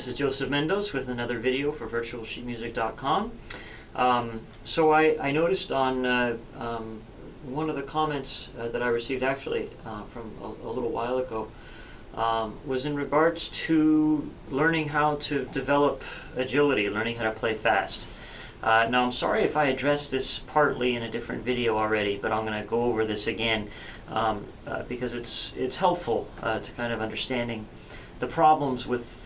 This is Joseph Mendoes with another video for virtualsheetmusic.com. So I noticed on one of the comments that I received actually from a little while ago was in regards to learning how to develop agility, learning how to play fast. Now I'm sorry if I addressed this partly in a different video already, but I'm going to go over this again because it's helpful to kind of understanding the problems with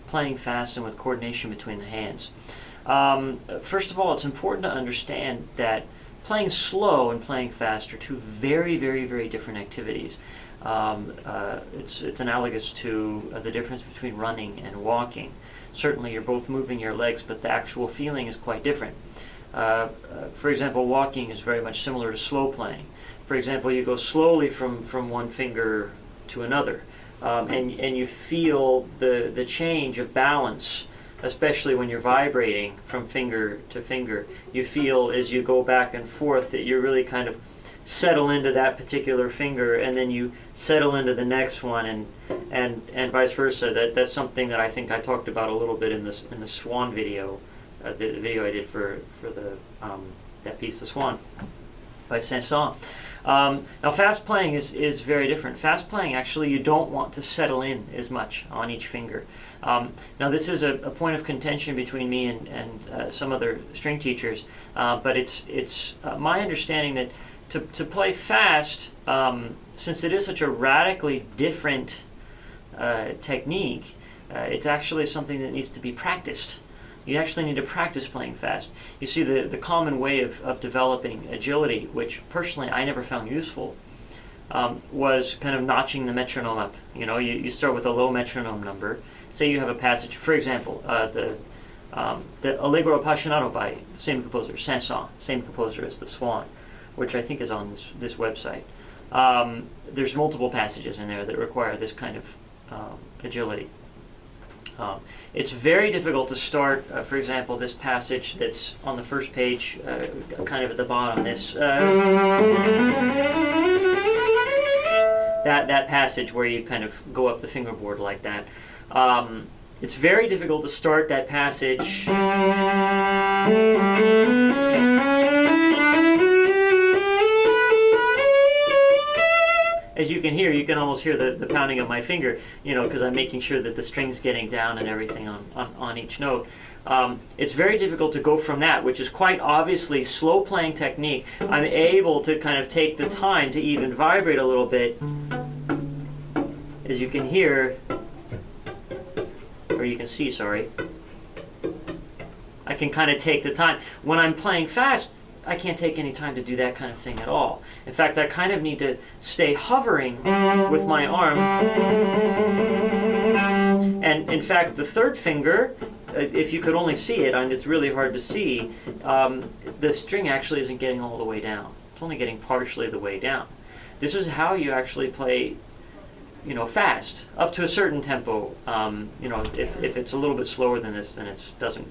playing fast and with coordination between the hands. First of all, it's important to understand that playing slow and playing fast are two very, very, very different activities. It's analogous to the difference between running and walking. Certainly you're both moving your legs, but the actual feeling is quite different. For example, walking is very much similar to slow playing. For example, you go slowly from one finger to another, and you feel the change of balance, especially when you're vibrating from finger to finger. You feel as you go back and forth that you really kind of settle into that particular finger, and then you settle into the next one, and vice versa. That's something that I think I talked about a little bit in the Swan video, the video I did for the that piece, The Swan, by Saint-Saens. Now fast playing is very different. Fast playing, actually, you don't want to settle in as much on each finger. Now this is a point of contention between me and some other string teachers, but it's my understanding that to play fast, since it is such a radically different technique, it's actually something that needs to be practiced. You actually need to practice playing fast. You see, the common way of developing agility, which personally I never found useful, was kind of notching the metronome up. You know, you start with a low metronome number. Say you have a passage, for example, the Allegro Appassionato by the same composer, Saint-Saens, same composer as The Swan, which I think is on this website. There's multiple passages in there that require this kind of agility. It's very difficult to start, for example, this passage that's on the first page, kind of at the bottom, this that passage where you kind of go up the fingerboard like that. It's very difficult to start that passage as you can hear. You can almost hear the pounding of my finger, you know, because I'm making sure that the string's getting down and everything on each note. It's very difficult to go from that, which is quite obviously slow playing technique. I'm able to kind of take the time to even vibrate a little bit, as you can hear, or you can see, sorry. I can kind of take the time. When I'm playing fast, I can't take any time to do that kind of thing at all. In fact, I kind of need to stay hovering with my arm. And in fact, the third finger, if you could only see it, and it's really hard to see, the string actually isn't getting all the way down. It's only getting partially the way down. This is how you actually play, you know, fast, up to a certain tempo. You know, if it's a little bit slower than this, then it doesn't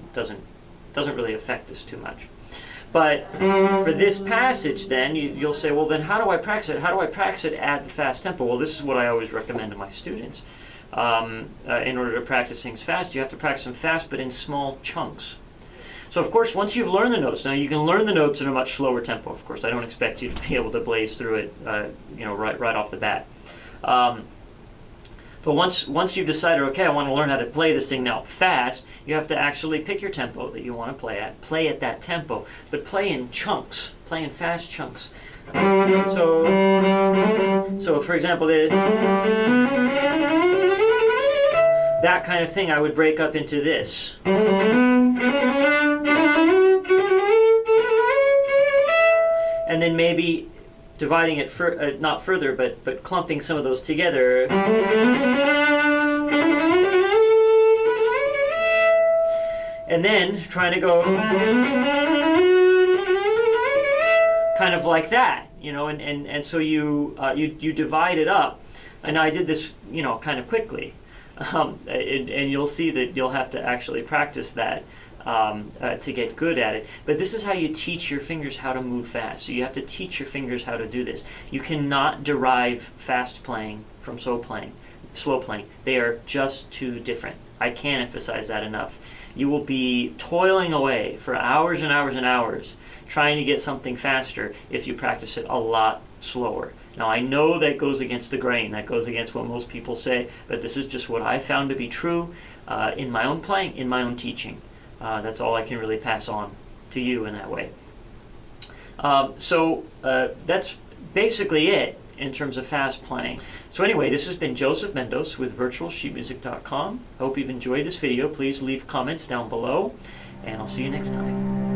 really affect this too much. But for this passage, then, you'll say, well, then how do I practice it? How do I practice it at the fast tempo? Well, this is what I always recommend to my students. In order to practice things fast, you have to practice them fast, but in small chunks. So, of course, once you've learned the notes, now you can learn the notes at a much slower tempo, of course. I don't expect you to be able to blaze through it, you know, right off the bat. But once you've decided, okay, I want to learn how to play this thing now fast, you have to actually pick your tempo that you want to play at that tempo, but play in chunks, play in fast chunks. So for example, that kind of thing I would break up into this. And then maybe dividing it not further, but clumping some of those together. And then trying to go kind of like that, you know, and so you divide it up. And I did this, you know, kind of quickly, and you'll see that you'll have to actually practice that to get good at it. But this is how you teach your fingers how to move fast. So you have to teach your fingers how to do this. You cannot derive fast playing from slow playing. They are just too different. I can't emphasize that enough. You will be toiling away for hours and hours and hours trying to get something faster if you practice it a lot slower. Now, I know that goes against the grain, that goes against what most people say, but this is just what I found to be true in my own playing, in my own teaching. That's all I can really pass on to you in that way. So that's basically it in terms of fast playing. So anyway, this has been Joseph Mendoes with virtualsheetmusic.com. I hope you've enjoyed this video. Please leave comments down below, and I'll see you next time.